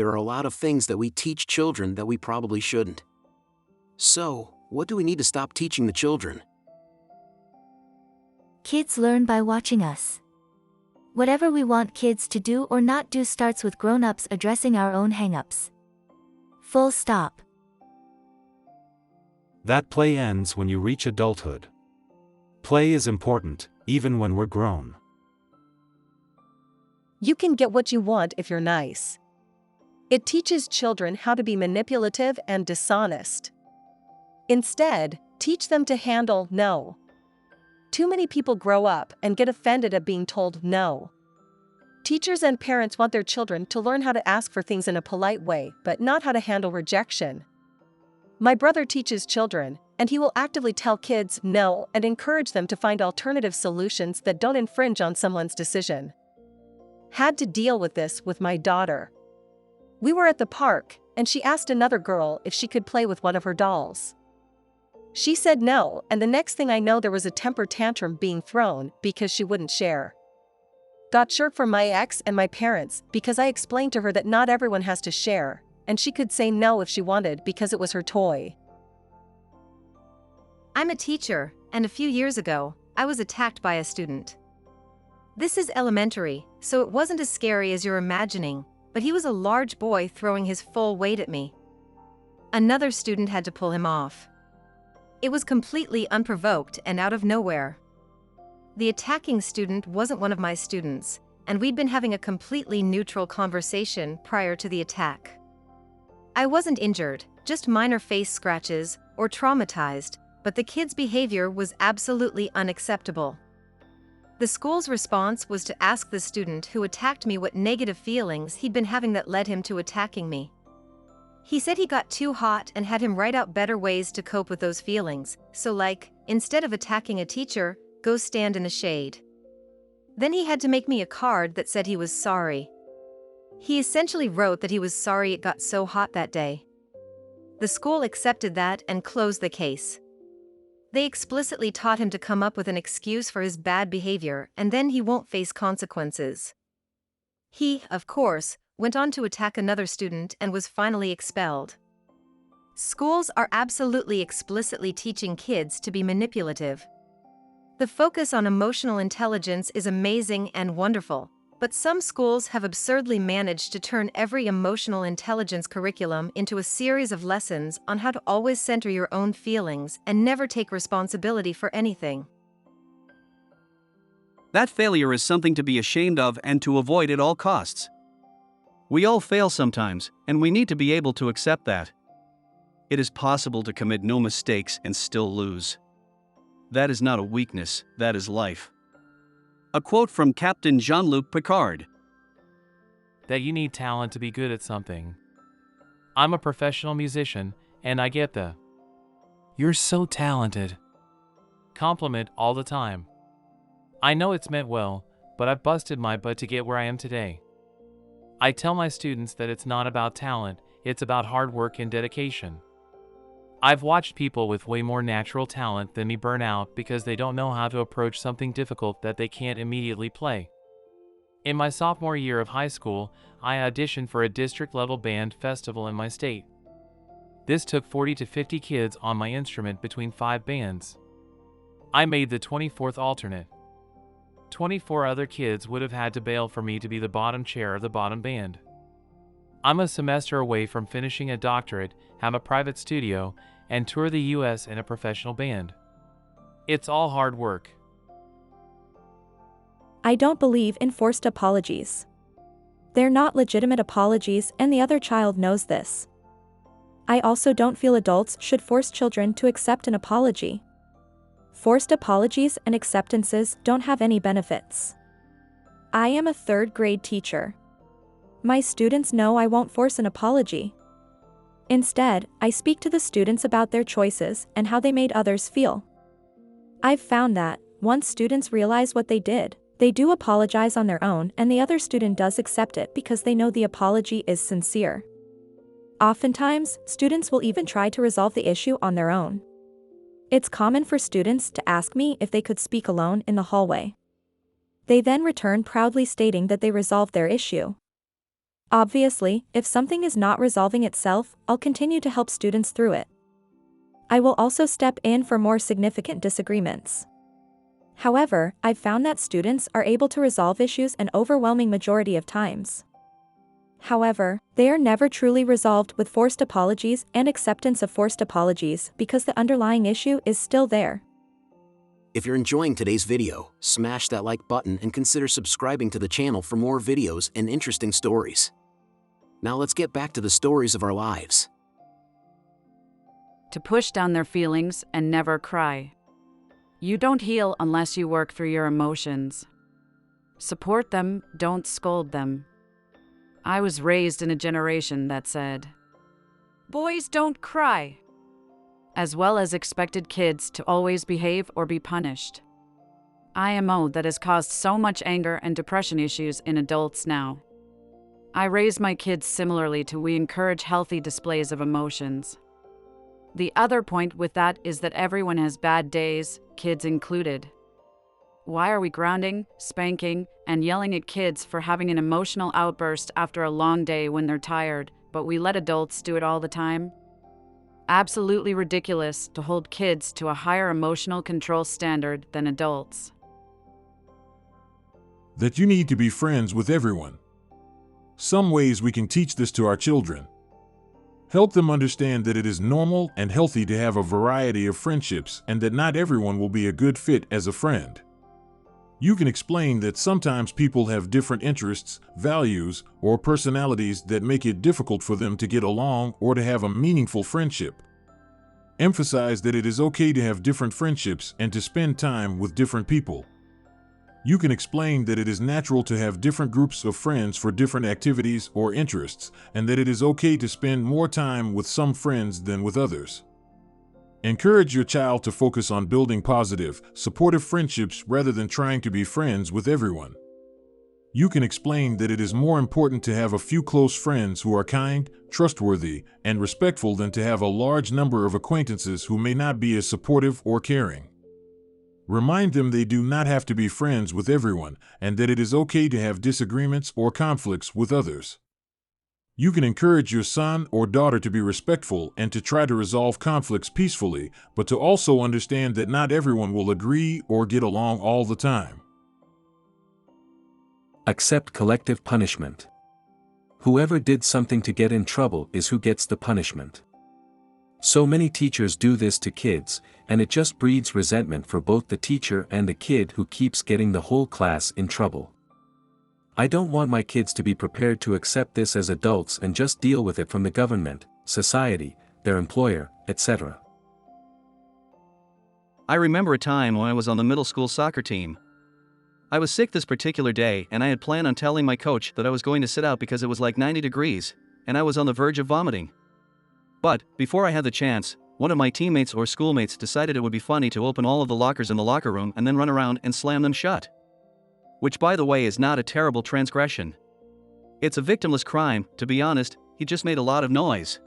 there are a lot of things that we teach children that we probably shouldn't. So, what do we need to stop teaching the children? Kids learn by watching us. Whatever we want kids to do or not do starts with grown-ups addressing our own hang-ups. Full stop. That play ends when you reach adulthood. Play is important, even when we're grown. You can get what you want if you're nice. It teaches children how to be manipulative and dishonest. Instead, teach them to handle no. Too many people grow up and get offended at being told no. Teachers and parents want their children to learn how to ask for things in a polite way, but not how to handle rejection. My brother teaches children, and he will actively tell kids no and encourage them to find alternative solutions that don't infringe on someone's decision. Had to deal with this with my daughter. We were at the park, and she asked another girl if she could play with one of her dolls. She said no, and the next thing I know there was a temper tantrum being thrown because she wouldn't share. Got shirk from my ex and my parents because I explained to her that not everyone has to share, and she could say no if she wanted because it was her toy. I'm a teacher, and a few years ago, I was attacked by a student. This is elementary, so it wasn't as scary as you're imagining, but he was a large boy throwing his full weight at me. Another student had to pull him off. It was completely unprovoked and out of nowhere. The attacking student wasn't one of my students, and we'd been having a completely neutral conversation prior to the attack. I wasn't injured, just minor face scratches, or traumatized, but the kid's behavior was absolutely unacceptable. The school's response was to ask the student who attacked me what negative feelings he'd been having that led him to attacking me. He said he got too hot and had him write out better ways to cope with those feelings, so like, instead of attacking a teacher, go stand in the shade. Then he had to make me a card that said he was sorry. He essentially wrote that he was sorry it got so hot that day. The school accepted that and closed the case. They explicitly taught him to come up with an excuse for his bad behavior, and then he won't face consequences. He, of course, went on to attack another student and was finally expelled. Schools are absolutely explicitly teaching kids to be manipulative. The focus on emotional intelligence is amazing and wonderful, but some schools have absurdly managed to turn every emotional intelligence curriculum into a series of lessons on how to always center your own feelings and never take responsibility for anything. That failure is something to be ashamed of and to avoid at all costs. We all fail sometimes, and we need to be able to accept that. It is possible to commit no mistakes and still lose. That is not a weakness, that is life. A quote from Captain Jean-Luc Picard. That you need talent to be good at something. I'm a professional musician, and I get the "you're so talented" compliment all the time. I know it's meant well, but I've busted my butt to get where I am today. I tell my students that it's not about talent, it's about hard work and dedication. I've watched people with way more natural talent than me burn out because they don't know how to approach something difficult that they can't immediately play. In my sophomore year of high school, I auditioned for a district-level band festival in my state. This took 40 to 50 kids on my instrument between 5 bands. I made the 24th alternate. 24 other kids would have had to bail for me to be the bottom chair of the bottom band. I'm a semester away from finishing a doctorate, have a private studio, and tour the US in a professional band. It's all hard work. I don't believe in forced apologies. They're not legitimate apologies, and the other child knows this. I also don't feel adults should force children to accept an apology. Forced apologies and acceptances don't have any benefits. I am a third-grade teacher. My students know I won't force an apology. Instead, I speak to the students about their choices and how they made others feel. I've found that, once students realize what they did, they do apologize on their own, and the other student does accept it because they know the apology is sincere. Oftentimes, students will even try to resolve the issue on their own. It's common for students to ask me if they could speak alone in the hallway. They then return proudly stating that they resolved their issue. Obviously, if something is not resolving itself, I'll continue to help students through it. I will also step in for more significant disagreements. However, I've found that students are able to resolve issues an overwhelming majority of times. However, they are never truly resolved with forced apologies and acceptance of forced apologies because the underlying issue is still there. If you're enjoying today's video, smash that like button and consider subscribing to the channel for more videos and interesting stories. Now let's get back to the stories of our lives. To push down their feelings and never cry. You don't heal unless you work through your emotions. Support them, don't scold them. I was raised in a generation that said, "Boys don't cry," as well as expected kids to always behave or be punished. IMO that has caused so much anger and depression issues in adults now. I raise my kids similarly to we encourage healthy displays of emotions. The other point with that is that everyone has bad days, kids included. Why are we grounding, spanking, and yelling at kids for having an emotional outburst after a long day when they're tired, but we let adults do it all the time? Absolutely ridiculous to hold kids to a higher emotional control standard than adults. That you need to be friends with everyone. Some ways we can teach this to our children. Help them understand that it is normal and healthy to have a variety of friendships and that not everyone will be a good fit as a friend. You can explain that sometimes people have different interests, values, or personalities that make it difficult for them to get along or to have a meaningful friendship. Emphasize that it is okay to have different friendships and to spend time with different people. You can explain that it is natural to have different groups of friends for different activities or interests, and that it is okay to spend more time with some friends than with others. Encourage your child to focus on building positive, supportive friendships rather than trying to be friends with everyone. You can explain that it is more important to have a few close friends who are kind, trustworthy, and respectful than to have a large number of acquaintances who may not be as supportive or caring. Remind them they do not have to be friends with everyone, and that it is okay to have disagreements or conflicts with others. You can encourage your son or daughter to be respectful and to try to resolve conflicts peacefully, but to also understand that not everyone will agree or get along all the time. Accept collective punishment. Whoever did something to get in trouble is who gets the punishment. So many teachers do this to kids, and it just breeds resentment for both the teacher and the kid who keeps getting the whole class in trouble. I don't want my kids to be prepared to accept this as adults and just deal with it from the government, society, their employer, etc. I remember a time when I was on the middle school soccer team. I was sick this particular day and I had planned on telling my coach that I was going to sit out because it was like 90 degrees, and I was on the verge of vomiting. But, before I had the chance, one of my teammates or schoolmates decided it would be funny to open all of the lockers in the locker room and then run around and slam them shut. Which, by the way, is not a terrible transgression. It's a victimless crime, to be honest, he just made a lot of noise.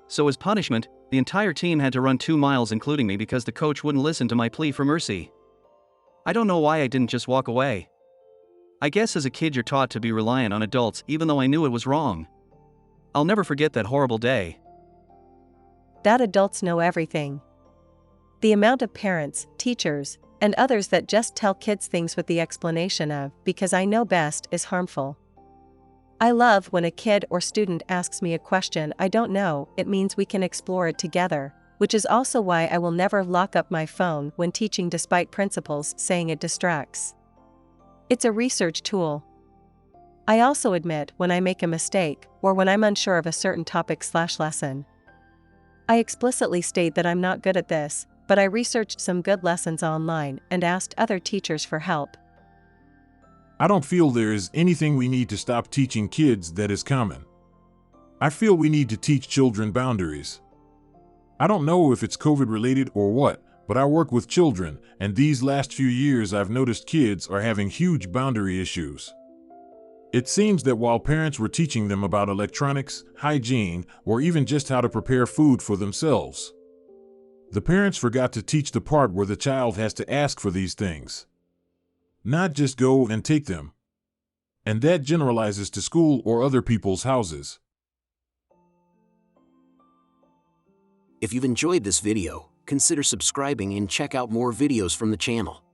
So as punishment, the entire team had to run 2 miles including me because the coach wouldn't listen to my plea for mercy. I don't know why I didn't just walk away. I guess as a kid you're taught to be reliant on adults even though I knew it was wrong. I'll never forget that horrible day. That adults know everything. The amount of parents, teachers, and others that just tell kids things with the explanation of, because I know best, is harmful. I love when a kid or student asks me a question I don't know, it means we can explore it together, which is also why I will never lock up my phone when teaching despite principals saying it distracts. It's a research tool. I also admit when I make a mistake, or when I'm unsure of a certain topic/lesson. I explicitly state that I'm not good at this, but I researched some good lessons online and asked other teachers for help. I don't feel there is anything we need to stop teaching kids that is common. I feel we need to teach children boundaries. I don't know if it's COVID related or what, but I work with children, and these last few years I've noticed kids are having huge boundary issues. It seems that while parents were teaching them about electronics, hygiene, or even just how to prepare food for themselves, the parents forgot to teach the part where the child has to ask for these things. Not just go and take them. And that generalizes to school or other people's houses. If you've enjoyed this video, consider subscribing and check out more videos from the channel.